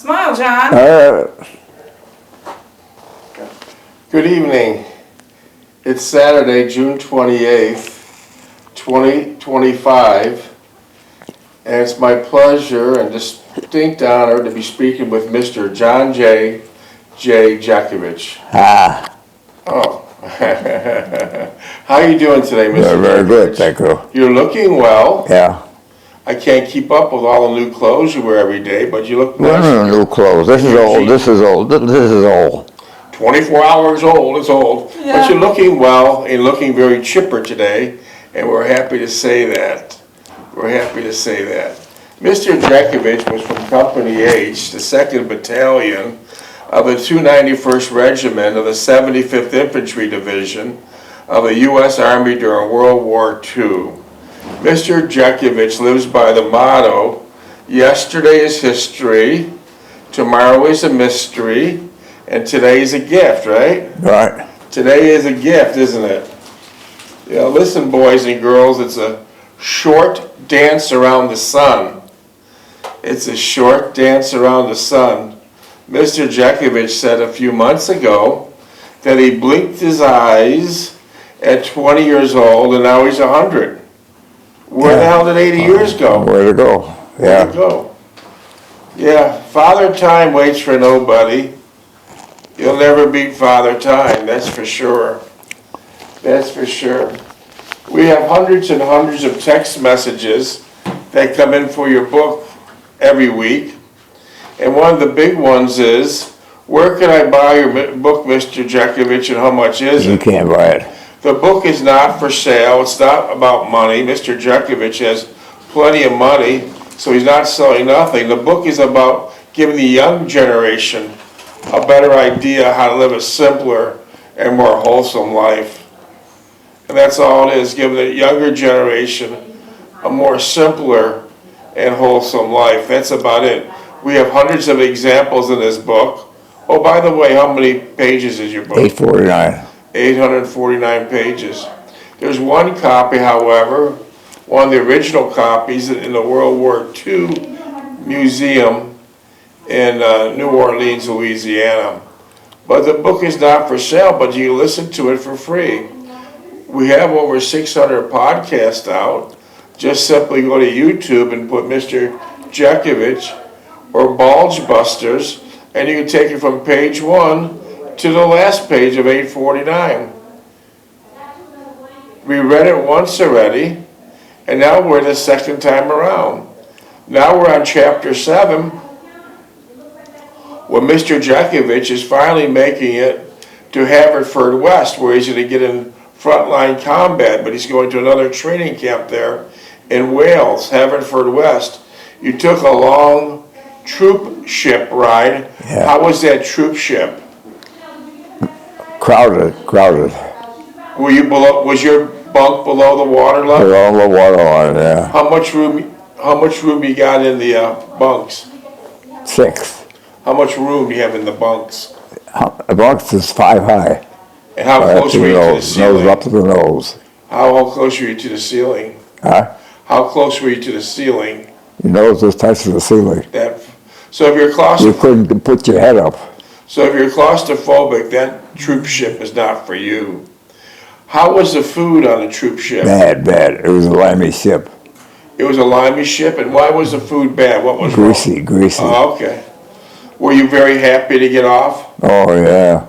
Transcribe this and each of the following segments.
Smile, John. Good evening. It's Saturday, June 28th, 2025, and it's my pleasure and distinct honor to be speaking with Mr. John J. Jeckovich. Oh. How are you doing today, Mr. Very good, Jeckovich? thank you. You're looking well. Yeah. I can't keep up with all the new clothes you wear every day, but you look nice. No, new clothes. This is old. This is old. This is old. 24 hours old, it's old. Yeah. But you're looking well and looking very chipper today, and we're happy to say that. We're happy to say that. Mr. Jeckovich was from Company H, the 2nd Battalion of the 291st Regiment of the 75th Infantry Division of the U.S. Army during World War II. Mr. Jeckovich lives by the motto, yesterday is history, tomorrow is a mystery, and today is a gift, right? Right. Today is a gift, isn't it? Yeah, listen, boys and girls, it's a short dance around the sun. It's a short dance around the sun. Mr. Jeckovich said a few months ago that he blinked his eyes at 20 years old, and now he's 100. Where the hell did 80 years go? Where to go? Where to go? Yeah, Father Time waits for nobody. You'll never beat Father Time, that's for sure. That's for sure. We have hundreds and hundreds of text messages that come in for your book every week. And one of the big ones is, where can I buy your book, Mr. Jeckovich, and how much is it? You can't buy it. The book is not for sale. It's not about money. Mr. Jeckovich has plenty of money, so he's not selling nothing. The book is about giving the young generation a better idea how to live a simpler and more wholesome life. And that's all it is, giving the younger generation a more simpler and wholesome life. That's about it. We have hundreds of examples in this book. Oh, by the way, how many pages is your book? 849. 849 pages. There's one copy, however, one of the original copies in the World War II Museum in New Orleans, Louisiana. But the book is not for sale, but you listen to it for free. We have over 600 podcasts out. Just simply go to YouTube and put Mr. Jeckovich or Bulge Busters, and you can take it from page 1 to the last page of 849. We read it once already, and now we're the second time around. Now we're on chapter 7, where Mr. Jeckovich is finally making it to Haverfordwest, where he's going to get in frontline combat, but he's going to another training camp there in Wales, Haverfordwest. You took a long troop ship ride. Yeah. How was that troop ship? Crowded. Were you below? Was your bunk below the water level? With all the water on it, yeah. How much room you got in the bunks? 6. How much room do you have in the bunks? The box is 5 high. And how close were you to the ceiling? Nose up to the nose. How close were you to the ceiling? Huh? How close were you to the ceiling? Your nose was touched to the ceiling. So if you're You couldn't put your head up. claustrophobic, that troop ship is not for you. How was the food on the troop ship? Bad. It was a limey ship. It was a limey ship, and why was the food bad? What was Greasy. Oh, okay. Were you very happy to get off? Oh, yeah.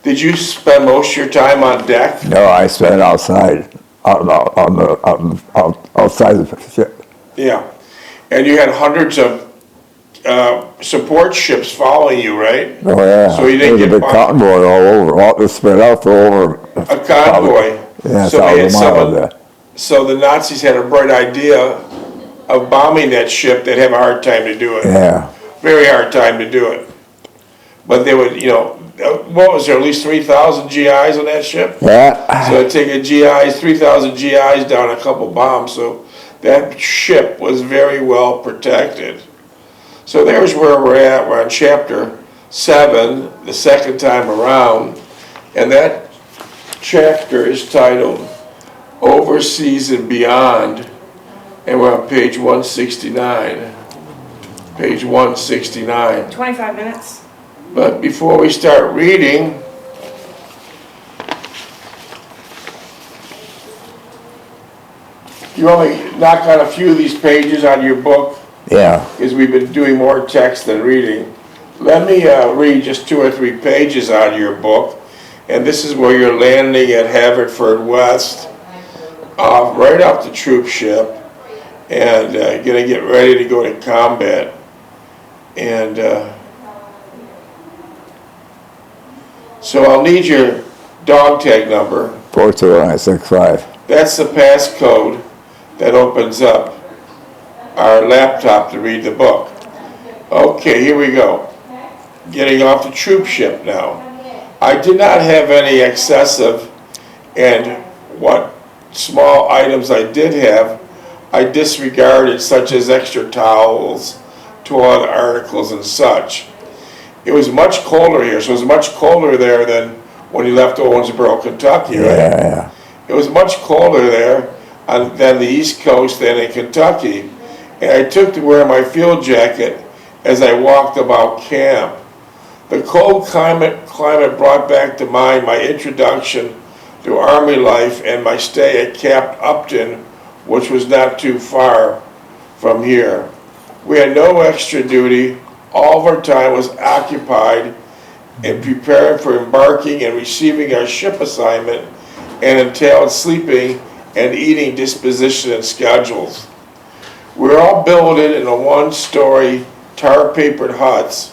Did you spend most of your time on deck? No, I spent outside. Outside the ship. Yeah. And you had hundreds of support ships following you, right? Oh, yeah. So you didn't There was get a big convoy all over. All was spread out for over. a convoy. Yeah, So they had 1,000 miles there. So the Nazis had a bright idea of bombing that ship. They'd have a hard time to do it. Yeah. Very hard time to do it. But they would, what was there, at least 3,000 GIs on that ship? Yeah. So it'd take 3,000 GIs down a couple bombs. So that ship was very well protected. So there's where we're at. We're on chapter 7, the second time around. And that chapter is titled Overseas and Beyond. And we're on page 169. page 169. 25 minutes. But before we start reading, you only knock out a few of these pages out of your book, Yeah. because we've been doing more text than reading. Let me read just 2 or 3 pages out of your book, and this is where you're landing at Haverfordwest, right off the troop ship, and gonna get ready to go to combat. And so I'll need your dog tag number. 42165. That's the passcode that opens up our laptop to read the book. Okay, here we go. Getting off the troop ship now. I did not have any excessive, and what small items I did have, I disregarded, such as extra towels, toilet articles, and such. It was much colder here, so it was much colder there than when you left Owensboro, Kentucky, right? Yeah. It was much colder there than the East Coast than in Kentucky. And I took to wear my field jacket as I walked about camp. The cold climate brought back to mind my introduction to Army life and my stay at Camp Upton, which was not too far from here. We had no extra duty. All of our time was occupied in preparing for embarking and receiving our ship assignment, and entailed sleeping and eating disposition and schedules. We were all billeted in a one-story tar-papered huts,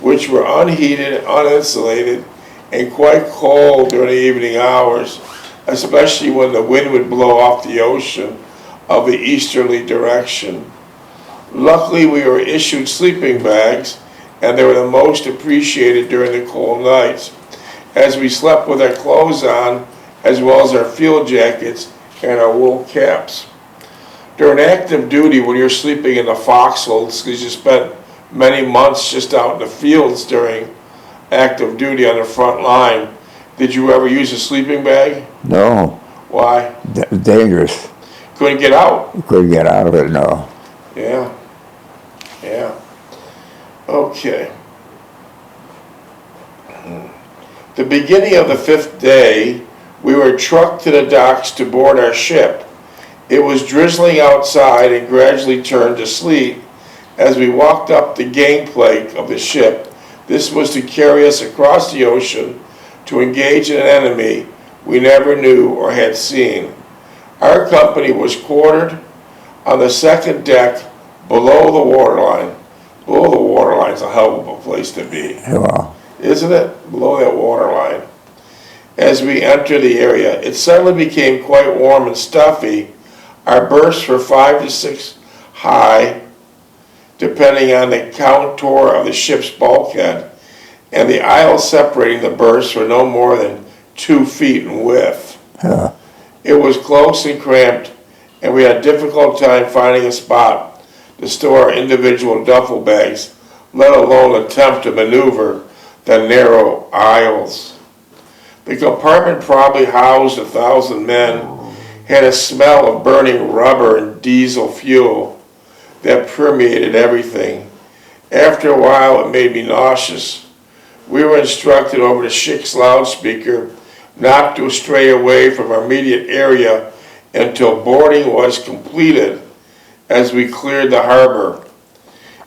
which were unheated, uninsulated, and quite cold during the evening hours, especially when the wind would blow off the ocean of the easterly direction. Luckily, we were issued sleeping bags, and they were the most appreciated during the cold nights, as we slept with our clothes on, as well as our field jackets and our wool caps. During active duty, when you're sleeping in the foxholes, because you spent many months just out in the fields during active duty on the front line, did you ever use a sleeping bag? No. Why? Dangerous. Couldn't get out. Couldn't get out of it, no. Yeah. Okay. The beginning of the 5th day, we were trucked to the docks to board our ship. It was drizzling outside and gradually turned to sleet as we walked up the gangplank of the ship. This was to carry us across the ocean to engage an enemy we never knew or had seen. Our company was quartered on the 2nd deck below the waterline. Below the waterline's a hell of a place to be. Well, Isn't it? Below that waterline. As we entered the area, it suddenly became quite warm and stuffy. Our berths were 5 to 6 high, depending on the contour of the ship's bulkhead, and the aisles separating the berths were no more than 2 feet in width. yeah. It was close and cramped, and we had a difficult time finding a spot to store our individual duffel bags, let alone attempt to maneuver the narrow aisles. The compartment probably housed 1,000 men, had a smell of burning rubber and diesel fuel that permeated everything. After a while, it made me nauseous. We were instructed over the ship's loudspeaker not to stray away from our immediate area until boarding was completed as we cleared the harbor.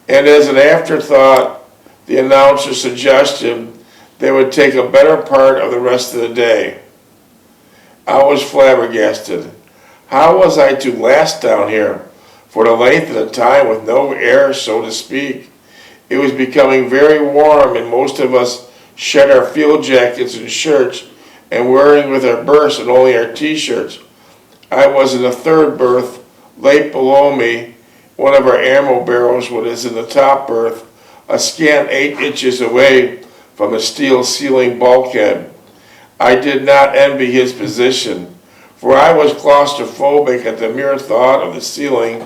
And as an afterthought, the announcer suggested they would take a better part of the rest of the day. I was flabbergasted. How was I to last down here for the length of the time with no air, so to speak? It was becoming very warm, and most of us shed our field jackets and shirts and wearing with our berths and only our t-shirts. I was in the 3rd berth, late below me. One of our ammo barrels was in the top berth, a scant 8 inches away from a steel ceiling bulkhead. I did not envy his position, for I was claustrophobic at the mere thought of the ceiling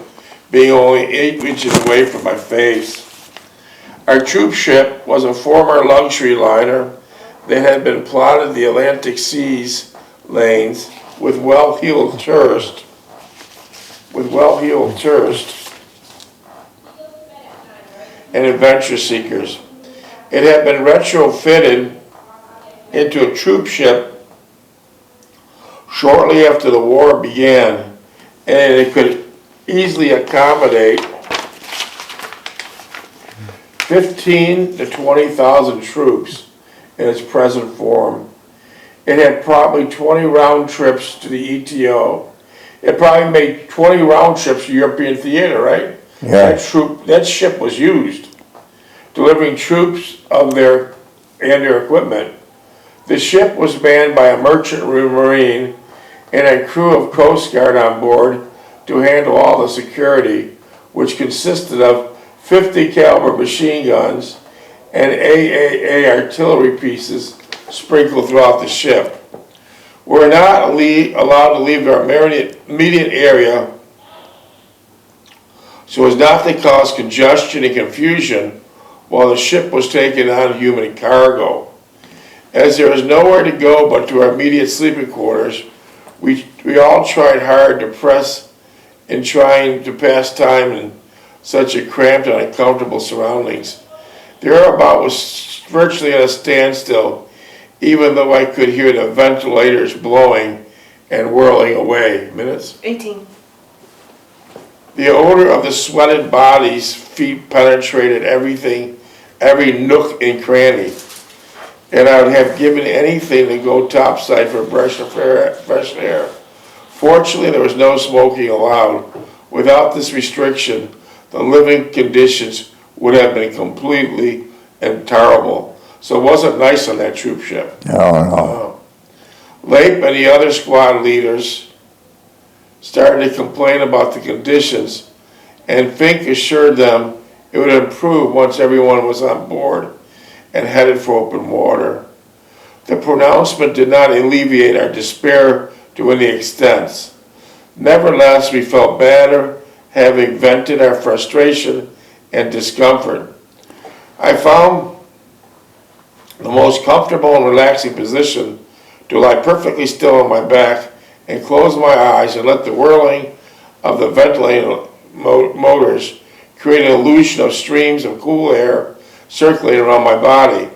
being only 8 inches away from my face. Our troop ship was a former luxury liner that had been plotted the Atlantic Seas lanes with well-heeled tourists. and adventure seekers. It had been retrofitted into a troop ship shortly after the war began, and it could easily accommodate 15 to 20,000 troops in its present form. It had probably 20 round trips to the ETO. It probably made 20 round trips to European theater, right? Yeah. That ship was used, delivering troops and their equipment. The ship was manned by a merchant marine and a crew of Coast Guard on board to handle all the security, which consisted of 50 caliber machine guns and AAA artillery pieces sprinkled throughout the ship. We're not allowed to leave our immediate area so as not to cause congestion and confusion while the ship was taking on human cargo. As there was nowhere to go but to our immediate sleeping quarters, we all tried hard to press in trying to pass time in such a cramped and uncomfortable surroundings. The airabout was virtually at a standstill, even though I could hear the ventilators blowing and whirling away. Minutes? 18. The odor of the sweated bodies' feet penetrated everything, every nook and cranny, and I would have given anything to go topside for a breath of fresh air. Fortunately, there was no smoking allowed. Without this restriction, the living conditions would have been completely intolerable. So it wasn't nice on that troop ship. No. Lape and the other squad leaders started to complain about the conditions, and Fink assured them it would improve once everyone was on board and headed for open water. The pronouncement did not alleviate our despair to any extent. Nevertheless, we felt better having vented our frustration and discomfort. I found the most comfortable and relaxing position to lie perfectly still on my back and close my eyes and let the whirling of the ventilator motors create an illusion of streams of cool air circulating around my body.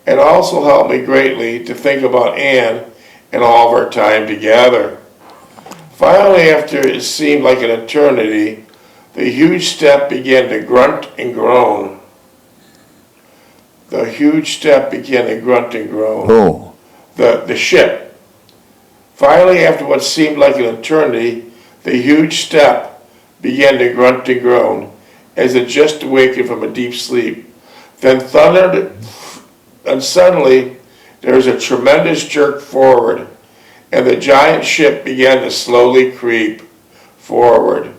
It also helped me greatly to think about Anne and all of our time together. Finally, after it seemed like an eternity, the huge step began to grunt and groan. The huge step began to grunt and groan. Oh. The ship. Finally, after what seemed like an eternity, the huge step began to grunt and groan as it just awakened from a deep sleep. Then thundered, and suddenly there was a tremendous jerk forward, and the giant ship began to slowly creep forward.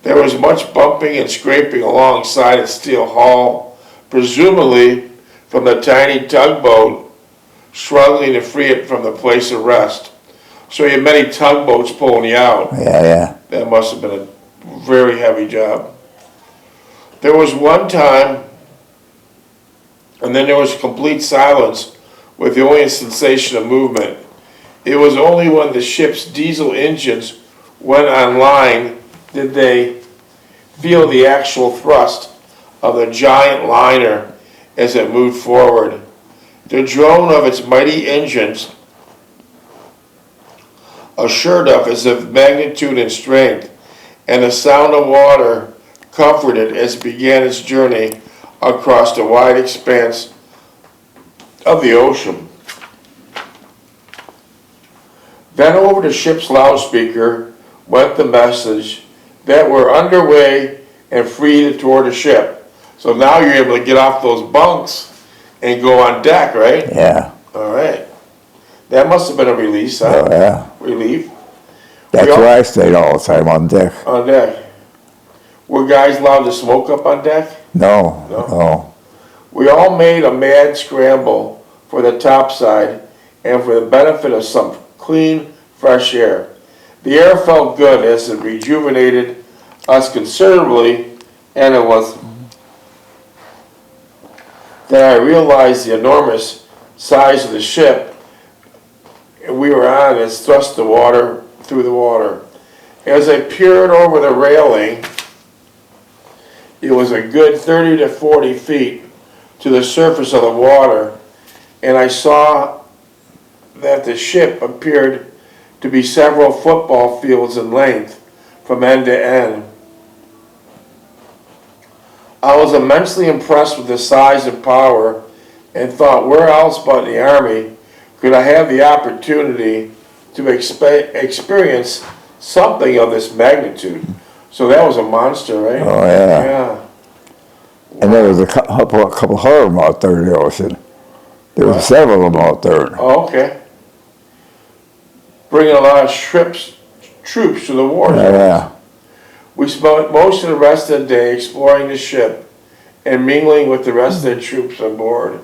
There was much bumping and scraping alongside its steel hull, presumably from the tiny tugboat struggling to free it from the place of rest. So you had many tugboats pulling you out. Yeah. That must have been a very heavy job. There was one time, and then there was complete silence with the only sensation of movement. It was only when the ship's diesel engines went online did they feel the actual thrust of the giant liner as it moved forward. The drone of its mighty engines assured of its magnitude and strength, and the sound of water comforted as it began its journey across the wide expanse of the ocean. Then over the ship's loudspeaker went the message that we're underway and free toward the ship. So now you're able to get off those bunks and go on deck, right? Yeah. All right. That must have been a release, huh? Oh, yeah. Relief. That's where I stayed all the time, on deck. On deck. Were guys allowed to smoke up on deck? No. We all made a mad scramble for the topside and for the benefit of some clean, fresh air. The air felt good as it rejuvenated us considerably, and it was that I realized the enormous size of the ship we were on as thrust the water through the water. As I peered over the railing It was a good 30 to 40 feet to the surface of the water, and I saw that the ship appeared to be several football fields in length from end to end. I was immensely impressed with the size and power and thought, where else but in the Army could I have the opportunity to experience something of this magnitude? So that was a monster, right? Oh, yeah. Yeah. And there was a couple of them out there in the ocean. There were several of them out there. Oh, okay. Bringing a lot of troops to the war zone. Yeah. We spent most of the rest of the day exploring the ship and mingling with the rest of the troops on board.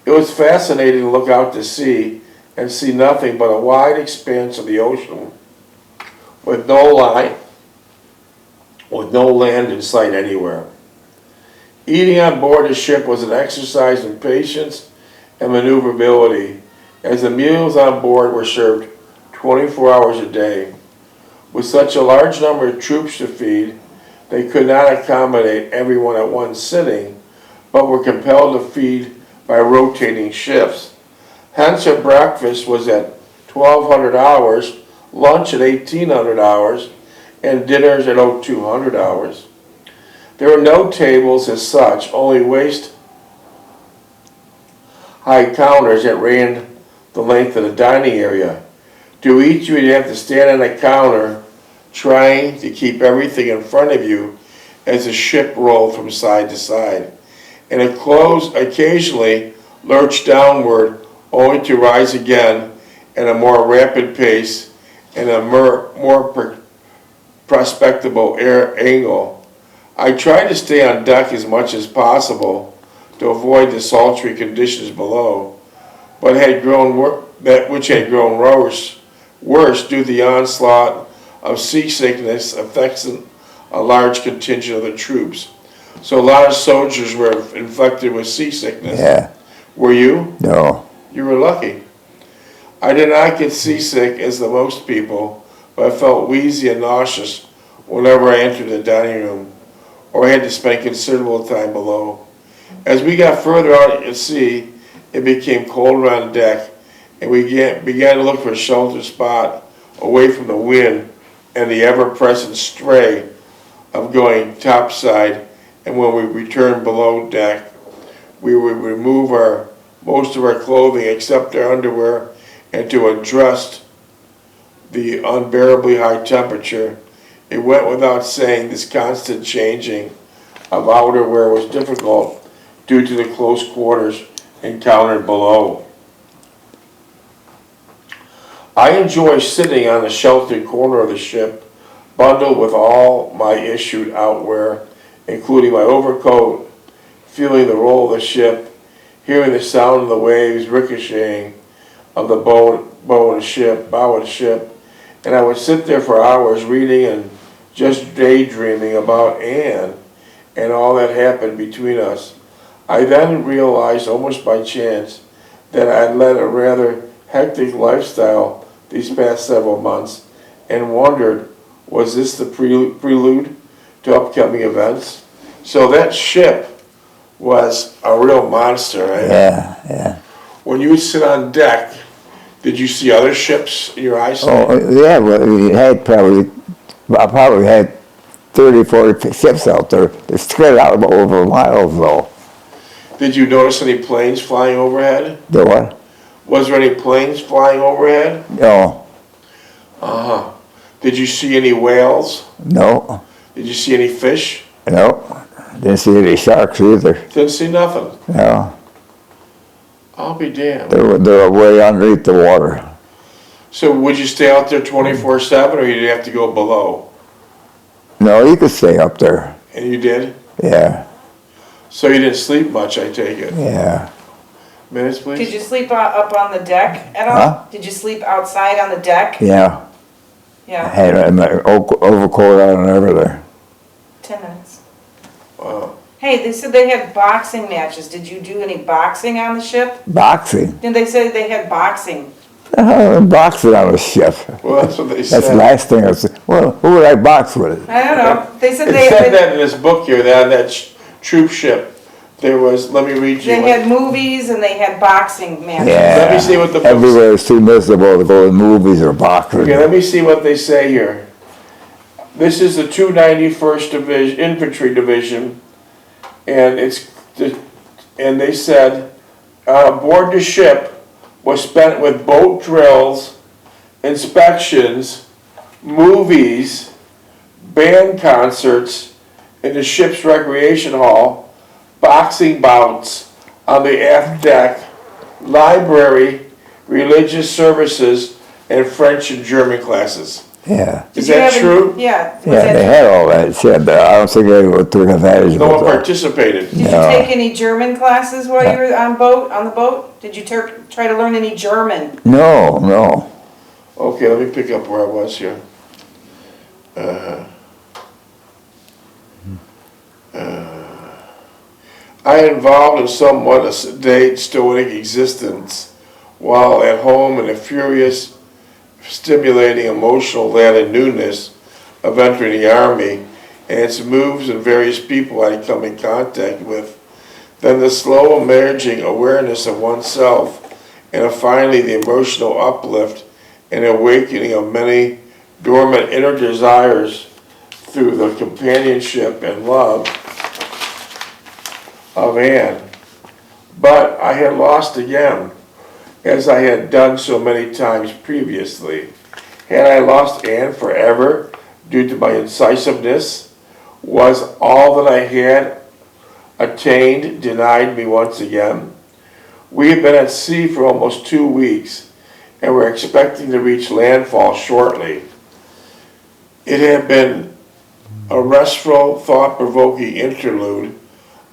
It was fascinating to look out to sea and see nothing but a wide expanse of the ocean with no land in sight anywhere. Eating on board the ship was an exercise in patience and maneuverability, as the meals on board were served 24 hours a day. With such a large number of troops to feed, they could not accommodate everyone at one sitting, but were compelled to feed by rotating shifts. Hence, their breakfast was at 1200 hours, lunch at 1800 hours, and dinners at 0200 hours. There were no tables as such, only waist-high counters that ran the length of the dining area. To eat, you would have to stand on a counter trying to keep everything in front of you as the ship rolled from side to side. And it occasionally lurched downward, only to rise again at a more rapid pace and a more prospectable angle. I tried to stay on deck as much as possible to avoid the sultry conditions below, but which had grown worse due to the onslaught of seasickness affecting a large contingent of the troops. So a lot of soldiers were infected with seasickness. Yeah. Were you? No. You were lucky. I did not get seasick as the most people, but I felt wheezy and nauseous whenever I entered the dining room, or had to spend considerable time below. As we got further out at sea, it became colder on deck, and we began to look for a shelter spot away from the wind and the ever-present stray of going topside. And when we returned below deck, we would remove most of our clothing except our underwear, and to adjust the unbearably high temperature. It went without saying this constant changing of outerwear was difficult due to the close quarters encountered below. I enjoy sitting on the sheltered corner of the ship, bundled with all my issued outwear, including my overcoat, feeling the roll of the ship, hearing the sound of the waves ricocheting of the bow of the ship, and I would sit there for hours reading and just daydreaming about Anne and all that happened between us. I then realized, almost by chance, that I'd led a rather hectic lifestyle these past several months, and wondered, was this the prelude to upcoming events? So that ship was a real monster, right? Yeah. When you would sit on deck, did you see other ships in your eyesight? Oh, yeah, well, we had I probably had 30, 40 ships out there. They're spread out over miles, though. Did you notice any planes flying overhead? The what? Was there any planes flying overhead? No. Uh-huh. Did you see any whales? No. Did you see any fish? No. Didn't see any sharks either. Didn't see nothing. No. I'll be damned. They're way underneath the water. So would you stay out there 24/7, or you'd have to go below? No, you could stay up there. And you did? Yeah. So you didn't sleep much, I take it? Yeah. Minutes, please? Did you sleep up on the deck at all? Huh? Did you sleep outside on the deck? Yeah. I Yeah, had my overcoat on and everything. 10 minutes. Wow. Hey, they said they had boxing matches. Did you do any boxing on the ship? Boxing. Didn't they say they had boxing? Boxing on a ship. Well, that's what they That's the said. last thing I said. Well, who would I box with? I don't know. They said It said that in this book here, that on that troop ship, there was, let me read you. they what- had movies and they had boxing matches. Yeah. Let me see what the book Everywhere is too miserable to go to movies or boxing. Okay, let me see what they say here. This is the 291st Division, Infantry Division, and and they said, aboard the ship was spent with boat drills, inspections, movies, band concerts in the ship's recreation hall, boxing bouts on the aft deck, library, religious services, and French and German classes. Yeah. Is Did you that have true? Yeah. Was Yeah, that they true? had all that shit, but I don't think they took advantage of No one it. participated. Did you No. take any German classes while you were on the boat? Did you try to learn any German? No, no. Okay, let me pick up where I was here. I involved in somewhat a sedate, stoic existence while at home in a furious, stimulating, emotional land of newness of entering the Army and its moves and various people I'd come in contact with. Then the slow emerging awareness of oneself and finally the emotional uplift and awakening of many dormant inner desires through the companionship and love of Anne. But I had lost again, as I had done so many times previously. Had I lost Anne forever due to my incisiveness? Was all that I had attained denied me once again? We had been at sea for almost 2 weeks and were expecting to reach landfall shortly. It had been a restful, thought-provoking interlude.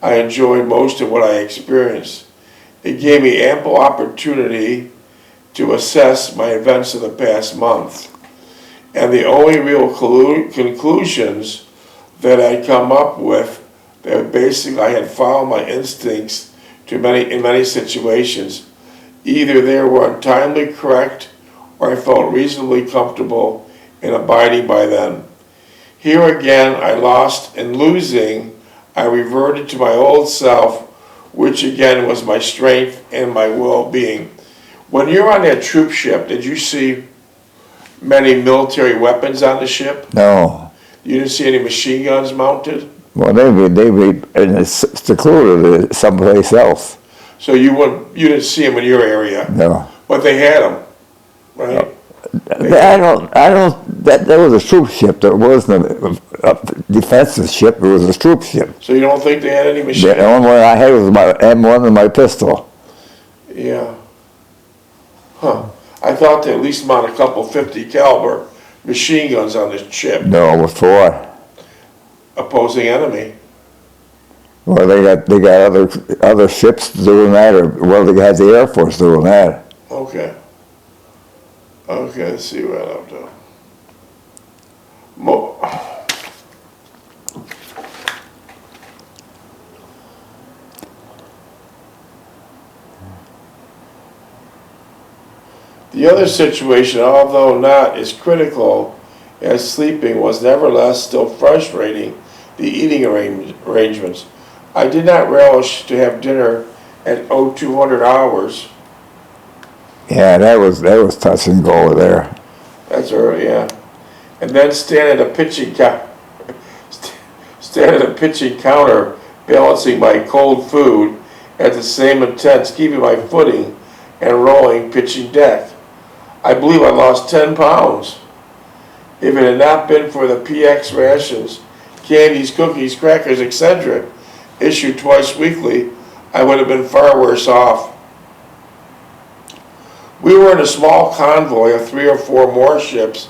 I enjoyed most of what I experienced. It gave me ample opportunity to assess my events of the past month. And the only real conclusions that I come up with, that basically I had followed my instincts in many situations. Either they were entirely correct or I felt reasonably comfortable in abiding by them. Here again I lost, and losing, I reverted to my old self, which again was my strength and my well-being. When you're on that troop ship, did you see many military weapons on the ship? No. You didn't see any machine guns mounted? Well, they be in a secluded someplace else. So you didn't see them in your area, No. but they had them, right? That was a troop ship. There wasn't a defensive ship. It was a troop ship. So you don't think they had any machine? The only one I had was my M1 and my pistol. Yeah. Huh. I thought they at least mount a couple 50 caliber machine guns on this ship. No, it was 4. Opposing enemy. Well, they got other ships doing that, or well, they had the Air Force doing that. Okay. Okay, let's see what I'll do. The other situation, although not as critical as sleeping, was nevertheless still frustrating, the eating arrangements. I did not relish to have dinner at 0200 hours. Yeah, that was touch and go there. That's early, yeah. And then stand at a pitching counter, balancing my cold food at the same intense, keeping my footing and rolling pitching deck. I believe I lost 10 pounds. If it had not been for the PX rations, candies, cookies, crackers, etc., issued twice weekly, I would have been far worse off. We were in a small convoy of 3 or 4 more ships,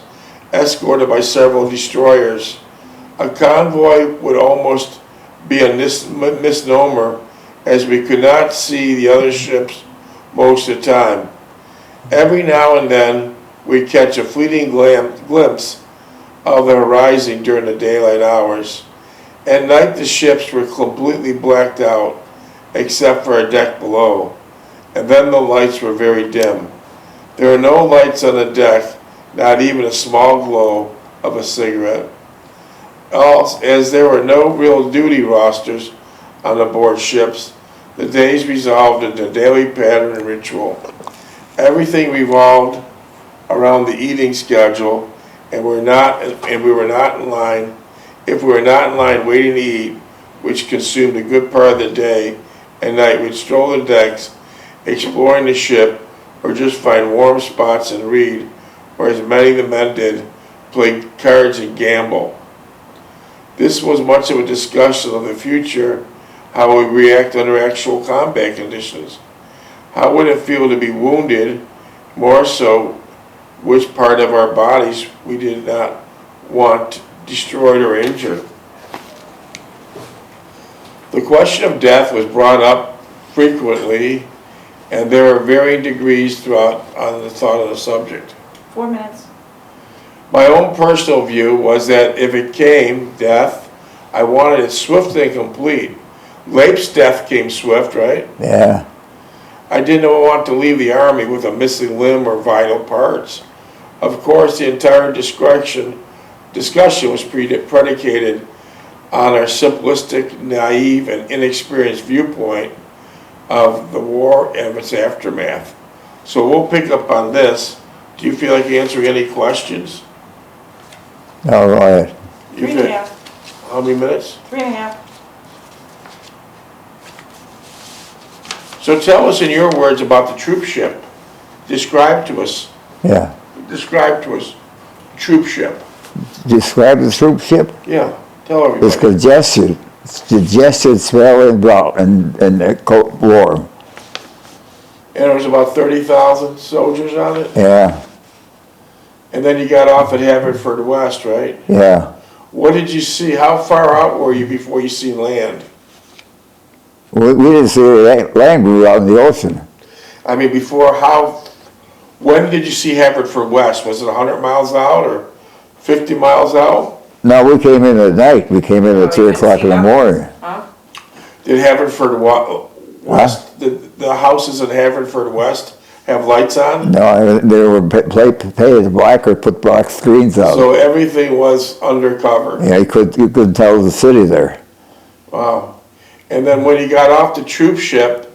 escorted by several destroyers. A convoy would almost be a misnomer, as we could not see the other ships most of the time. Every now and then, we'd catch a fleeting glimpse of the horizon during the daylight hours. At night, the ships were completely blacked out, except for a deck below, and then the lights were very dim. There are no lights on the deck, not even a small glow of a cigarette. As there were no real duty rosters on the board ships, the days resolved into daily pattern and ritual. Everything revolved around the eating schedule, and we were not in line. If we were not in line waiting to eat, which consumed a good part of the day and night, we'd stroll the decks, exploring the ship, or just find warm spots and read, or as many of the men did, play cards and gamble. This was much of a discussion of the future, how we react under actual combat conditions. How would it feel to be wounded, more so which part of our bodies we did not want destroyed or injured. The question of death was brought up frequently, and there are varying degrees throughout on the thought of the subject. 4 minutes. My own personal view was that if it came, death, I wanted it swift and complete. Leip's death came swift, right? Yeah. I didn't want to leave the army with a missing limb or vital parts. Of course, the entire discussion was predicated on our simplistic, naive, and inexperienced viewpoint of the war and its aftermath. So we'll pick up on this. Do you feel like answering any questions? All right. You 3.5. How many minutes? 3.5. So tell us in your words about the troop ship. Describe to us. Yeah. Describe to us troop ship. Describe the troop ship. Yeah, tell everybody. It's congested. It's congested, smelling, drought, and cold warm. And there was about 30,000 soldiers on it? Yeah. And then you got off at Haverfordwest, right? Yeah. What did you see? How far out were you before you seen land? We didn't see land, we were out in the ocean. I mean, when did you see Haverfordwest? Was it 100 miles out or 50 miles out? No, we came in at night. We came in at 3 o'clock in the morning. Huh? Did Haverfordwest, the houses in Haverfordwest have lights on? No, they were painted black or put black screens out. So everything was undercover? Yeah, you couldn't tell the city there. Wow. And then when you got off the troop ship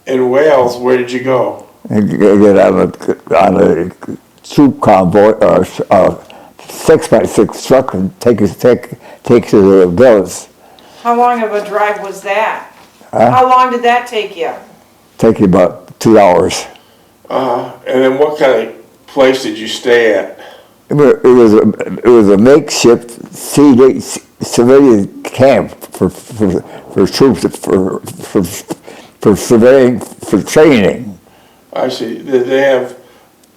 in Wales, where did you go? And get on a troop convoy or 6x6 truck and take you to the village. How long of a drive was that? Huh? How long did that take you? Take you about 2 hours. And then what kind of place did you stay at? It was a makeshift civilian camp for troops for surveying, for training. I see. Did they have,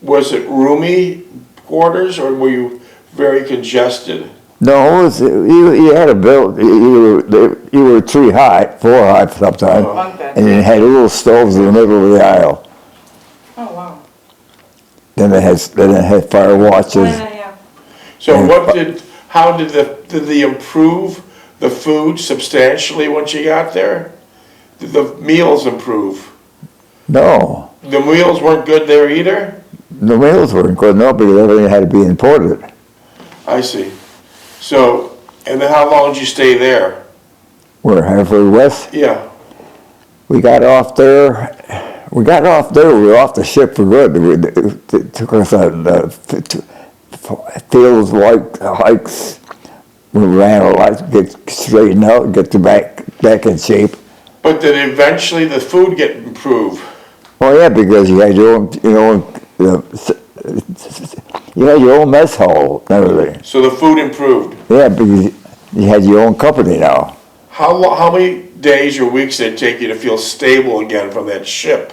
was it roomy quarters or were you very congested? No, you had a build. You were 3 high, 4 high sometimes, Bunk bed. and you had little stoves in the middle of the aisle. Oh, wow. Then they had fire watches. Yeah. So how did they improve the food substantially once you got there? Did the meals improve? No, The meals weren't good there either? the meals weren't good enough because everything had to be imported. I see. So, and then how long did you stay there? We're Haverfordwest. Yeah. We got off there. We were off the ship for good. It took us on fields, hikes. We ran a lot, get straightened out, get back in shape. But did eventually the food get improved? Oh yeah, because you had your own mess hall and everything. So the food improved. Yeah, because you had your own company now. How many days or weeks did it take you to feel stable again from that ship?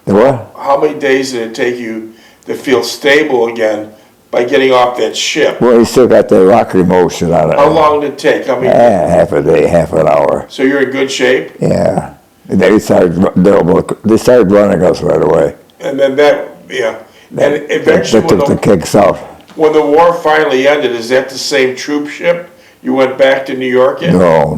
The what? How many days did it take you to feel stable again by getting off that ship? Well, you still got the rocker motion on it. How long did it take? How many? Half a day, half an hour. So you're in good shape? Yeah. They started running us right away. And then and eventually They took the kicks out. when the war finally ended, is that the same troop ship you went back to New York in? No.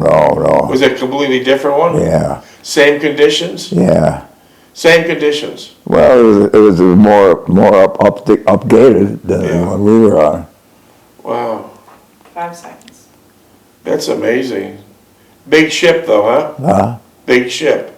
Was it a completely different one? Yeah. Same conditions? Yeah. Same conditions. Well, it was more updated than Yeah. when we were on. Wow, 5 seconds. that's amazing. Big ship though, huh? Huh? Big ship.